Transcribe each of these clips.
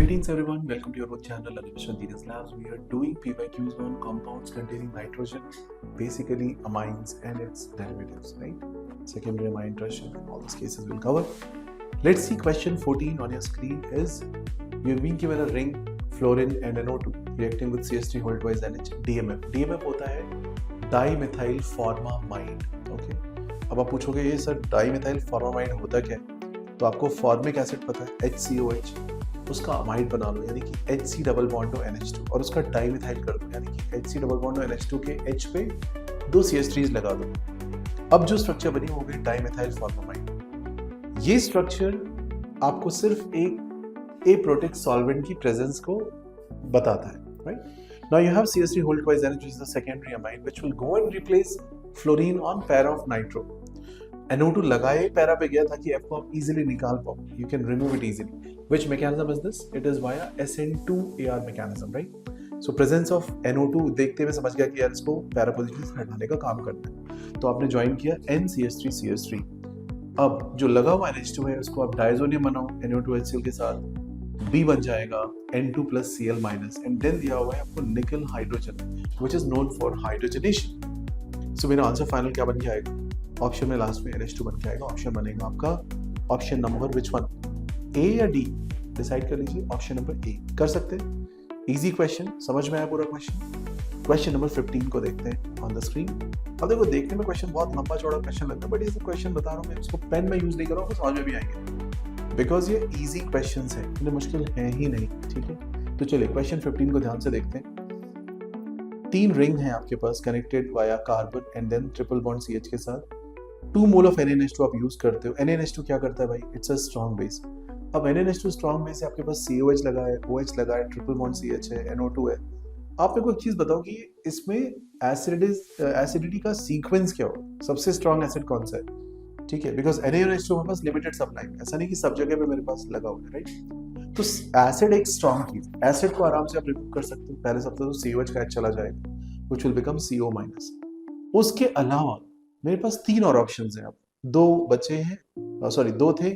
Greetings everyone, welcome to your own channel Animation Genius Labs. We are doing PYQs on compounds containing nitrogen, basically amines and its derivatives, right? Secondary amine, tertiary, all those cases we'll cover. Let's see question 14 on your screen is, you've been given a ring, fluorine and NO2 reacting with CH3 hold twice NH, DMF. DMF होता है dimethyl formamide, okay? अब आप पूछोगे ये sir dimethyl formamide होता क्या है? तो आपको फॉर्मिक एसिड पता है HCOH, उसका अमाइड बना लो यानी कि HC double bond to NH2 और उसका डाईमिथाइल कर दो यानी कि HC double bond to NH2 के H पे दो CH3s लगा दो। अब जो स्ट्रक्चर बनी हो गई डाईमिथाइल फॉर्मामाइड। ये स्ट्रक्चर आपको सिर्फ एक एप्रोटिक सॉल्वेंट की प्रेजेंस को बताता है, right? Now you have CH3 hold twice NH, which is the secondary amine, which will go and replace fluorine on pair of nitro. NO2 लगाए पैरा पे गया ताकि F को आप easily निकाल पाओ. You can remove it easily. Which mechanism is this? It is via SN2AR mechanism, right? So presence of NO2 देखते हुए समझ गया कि यार इसको पैरा पोजीशन से हटाने का काम करना है. तो आपने ज्वाइन किया NCH3CH3. अब जो लगा हुआ NH2 है उसको आप डायजोनियम बनाओ NO2HCl के साथ. B बन जाएगा N2 plus Cl minus and then दिया हुआ है आपको निकल hydrogen which is known for hydrogenation. So मेरा आंसर फाइनल क्या बन के आएगा? ऑप्शन में लास्ट में NH2 बन के आएगा. ऑप्शन बनेगा आपका option number which one, A या D? डिसाइड कर लीजिए. ऑप्शन नंबर A कर सकते हैं. इजी क्वेश्चन, समझ में आया पूरा क्वेश्चन. क्वेश्चन नंबर 15 को देखते हैं ऑन द स्क्रीन. अब देखो देखने में क्वेश्चन बहुत लंबा चौड़ा क्वेश्चन लगता है बट ये क्वेश्चन बता रहा हूँ मैं, इसको पेन में यूज नहीं कर रहा हूँ, समझ में भी आएंगे बिकॉज ये इजी क्वेश्चन है, इतने मुश्किल है ही नहीं. ठीक है, तो चलिए क्वेश्चन 15 को ध्यान से देखते हैं. 3 रिंग है आपके पास connected via carbon and then triple bond CH के साथ. 2 मोल ऑफ NaNH2 आप यूज करते हो. NaNH2 क्या करता है भाई? It's a strong base. अब NaNH2 स्ट्रॉन्ग बेस है, आपके पास COH लगा है, OH लगा है, ट्रिपल बॉन्ड CH है, NO2 है. आप मेरे को एक चीज बताओ कि इसमें एसिडिटी का सीक्वेंस क्या हो, सबसे स्ट्रॉन्ग एसिड कौन सा है? ठीक है, बिकॉज NaNH2 मेरे पास लिमिटेड सप्लाई, ऐसा नहीं कि सब जगह पे मेरे पास लगा हुआ है, राइट? तो एसिड एक स्ट्रॉन्ग चीज, एसिड को आराम से आप रिमूव कर सकते हो. पहले सबसे तो COH का H चला जाएगा which will become CO minus. उसके अलावा मेरे पास 3 और ऑप्शंस हैं. अब 2 बचे हैं, सॉरी 2 थे,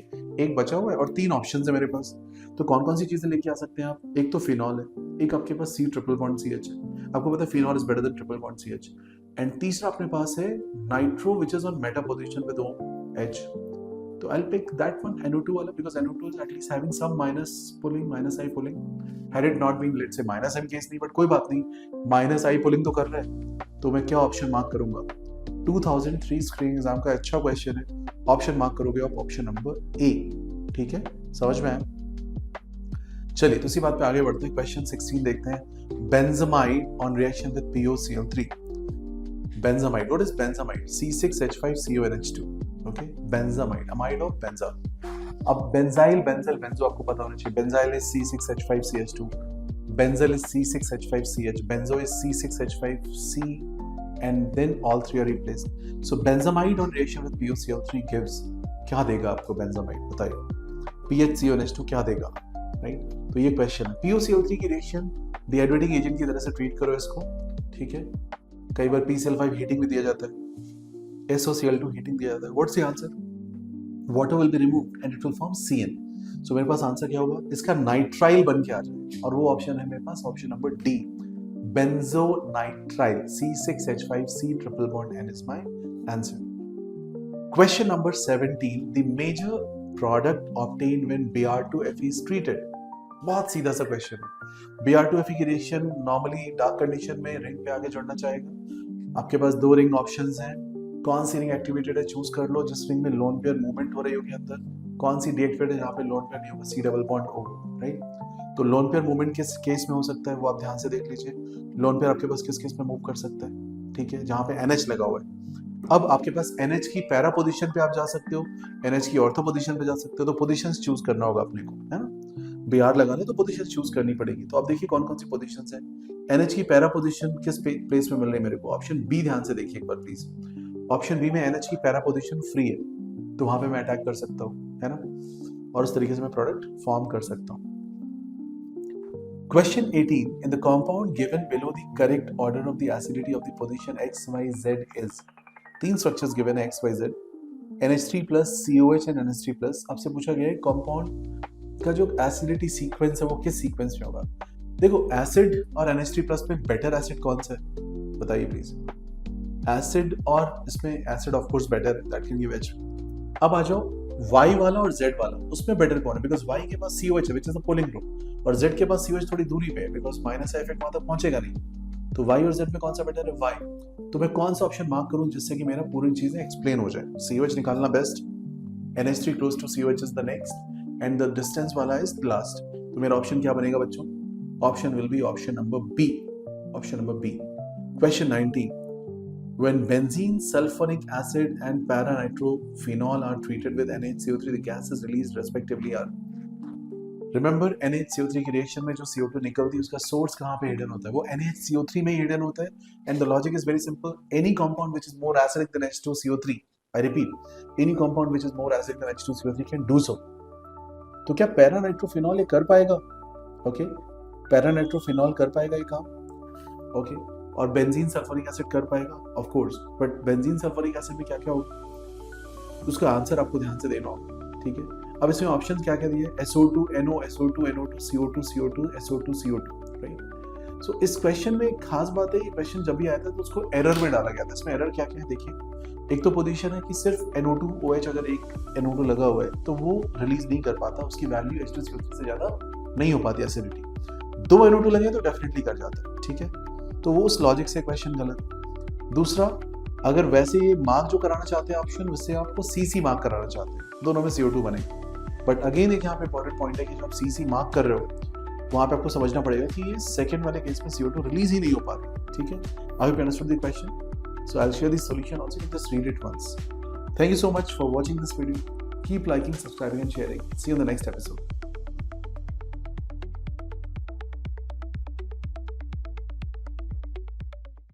एक बचा हुआ है और 3 ऑप्शंस है मेरे पास. तो कौन कौन सी चीजें लेके आ सकते हैं आप? एक तो फिनॉल है, एक आपके पास C ट्रिपल बॉन्ड CH है, आपको पता है phenol is better than triple bond CH. And तीसरा अपने पास है nitro which is on meta position with OH. तो I will pick that one, NO2 वाला, because NO2 is at least having some minus I pulling. Had it not been, let's say minus I case नहीं, but कोई बात नहीं, minus I pulling तो कर रहा है. तो मैं क्या ऑप्शन मार्क करूंगा? 2003 स्क्रीन एग्जाम का अच्छा क्वेश्चन है. ऑप्शन मार्क करोगे आप ऑप्शन नंबर A. ठीक है, समझ में आया? चलिए तो इसी बात पे आगे बढ़ते हैं. क्वेश्चन 16 देखते हैं. Benzamide on reaction with POCl3. Benzamide, what is benzamide? C6H5CONH2. Okay, benzamide, amide of benza. अब बेंजाइल, बेंजल, बेंजो आपको पता होना चाहिए. Benzyl is C6H5CH2, benzal is C6H5CH, benzo is C6H5C, and then all 3 are replaced. So benzamide on reaction with POCl3 gives, क्या देगा आपको benzamide? बताइए. PHCONH2 क्या देगा, राइट? तो ये क्वेश्चन है. POCl3 की रिएक्शन डिहाइड्रेटिंग एजेंट की तरह से ट्रीट करो इसको. ठीक है, कई बार PCl5 हीटिंग भी दिया जाता है, SOCl2 हीटिंग दिया जाता है. What's the answer? Water will be removed and it will form CN. सो मेरे पास आंसर क्या होगा? इसका नाइट्राइल बन के आ जाए और वो ऑप्शन है मेरे पास option number D, benzonitrile. C6H5C triple bond N is my answer. Question number 17. The major product obtained when Br2Fe is treated. बहुत सीधा सा क्वेश्चन है. Br2Fe की रिएक्शन नॉर्मली डार्क कंडीशन में रिंग पे आगे जोड़ना चाहेगा. आपके पास 2 रिंग ऑप्शंस हैं. कौन सी रिंग एक्टिवेटेड है चूज कर लो. जिस रिंग में लोन पेयर मूवमेंट हो रही होगी अंदर, कौन सी डीएक्टिवेटेड है जहाँ पे लोन पेयर नहीं होगा, C double bond O, right? तो लोन पेयर मूवमेंट किस केस में हो सकता है वो आप ध्यान से देख लीजिए. लोन पेयर आपके पास किस केस में मूव कर सकता है? ठीक है, जहां पे NH लगा हुआ है. अब आपके पास NH की पैरा पोजीशन पे आप जा सकते हो, NH की ऑर्थो पोजीशन पे जा सकते हो. तो पोजीशंस चूज करना होगा अपने को, है ना? Br लगाने तो पोजीशन चूज करनी पड़ेगी. तो आप देखिए कौन कौन सी पोजीशंस हैं. NH की पैरा पोजीशन किस प्लेस में मिल रही है मेरे को? ऑप्शन B ध्यान से देखिए एक बार प्लीज. ऑप्शन B में NH की पैरा पोजीशन फ्री है, तो वहां पे मैं अटैक कर सकता हूँ, है ना? और उस तरीके से मैं प्रोडक्ट फॉर्म कर सकता हूँ. Question 18. In the compound given below, the correct order of the acidity of the position X, Y, Z is. 3 structures given है X, Y, Z. NH3 plus COH and NH3 plus. आपसे पूछा गया है compound का जो acidity sequence है वो किस सीक्वेंस में होगा? देखो एसिड और NH3+ में बेटर एसिड कौन सा है बताइए प्लीज। एसिड और इसमें एसिड ऑफ कोर्स बेटर है, दैट कैन गिव H। अब आ जाओ Y वाला और Z वाला, उसमें बेटर कौन है? बिकॉज Y के पास COH है which is a pulling group, और Z के पास COH थोड़ी दूरी पे है बिकॉज माइनस का इफेक्ट वहां तक पहुंचेगा नहीं। तो Y और Z में कौन सा बेटर है? Y। तो मैं कौन सा ऑप्शन मार्क करूं जिससे कि मेरा पूरी चीजें एक्सप्लेन हो जाए? COH निकालना best, NH3 close to COH is the next and the distance वाला is last। तो मेरा ऑप्शन क्या बनेगा बच्चों? Option will be option number B। Option number B। Question 19, when benzene, sulfuric acid and para-nitrophenol are treated with NaCO3, the gases released respectively are। Remember NaCO3 की reaction में जो CO2 निकलती है उसका सोर्स कहाँ पे हिडन होता है? वो NaCO3 में हिडन होता है। And the logic is very simple, any compound which is more acidic then H2CO3, I repeat any compound which is more acidic then H2CO3 can do so. तो क्या पैरानाइट्रोफिनॉल ये कर पाएगा? ओके, पैरानाइट्रोफिनॉल कर पाएगा ये काम? ओके, और बेंजीन सल्फ्यूरिक एसिड कर पाएगा? Of course, but benzene sulphuric acid में क्या क्या होगा उसका आंसर आपको ध्यान से देना होगा, ठीक है। अब इसमें ऑप्शंस क्या क्या दिए? SO2 NO, SO2 NO2, CO2 CO2, SO2 CO2, right. सो इस क्वेश्चन में एक खास बात है, ये क्वेश्चन जब भी आया था तो उसको एरर में डाला गया था। इसमें एरर क्या क्या है देखिए। एक तो पोजीशन है कि सिर्फ NO2OH अगर एक NO2 लगा हुआ है तो वो रिलीज नहीं कर पाता, उसकी वैल्यू H2CO3 से ज्यादा नहीं हो पाती एसिडिटी। 2 NO2 लगे तो डेफिनेटली कर जाता है, ठीक है। तो वो उस लॉजिक से क्वेश्चन गलत। दूसरा, अगर वैसे ये मार्क जो कराना चाहते हैं ऑप्शन, उससे आपको CC मार्क कराना चाहते हैं, दोनों में CO2 बने। बट अगेन एक यहाँ पे इंपॉर्टेंट पॉइंट है कि जब आप CC मार्क कर रहे हो वहां पे आपको समझना पड़ेगा कि ये सेकंड वाले केस में CO2 रिलीज ही नहीं हो पा रही, ठीक है। I hope you understood the question, so I will share the solution also, just read it once. Thank you so much for watching this video, keep liking, subscribing and sharing, see you in the next episode।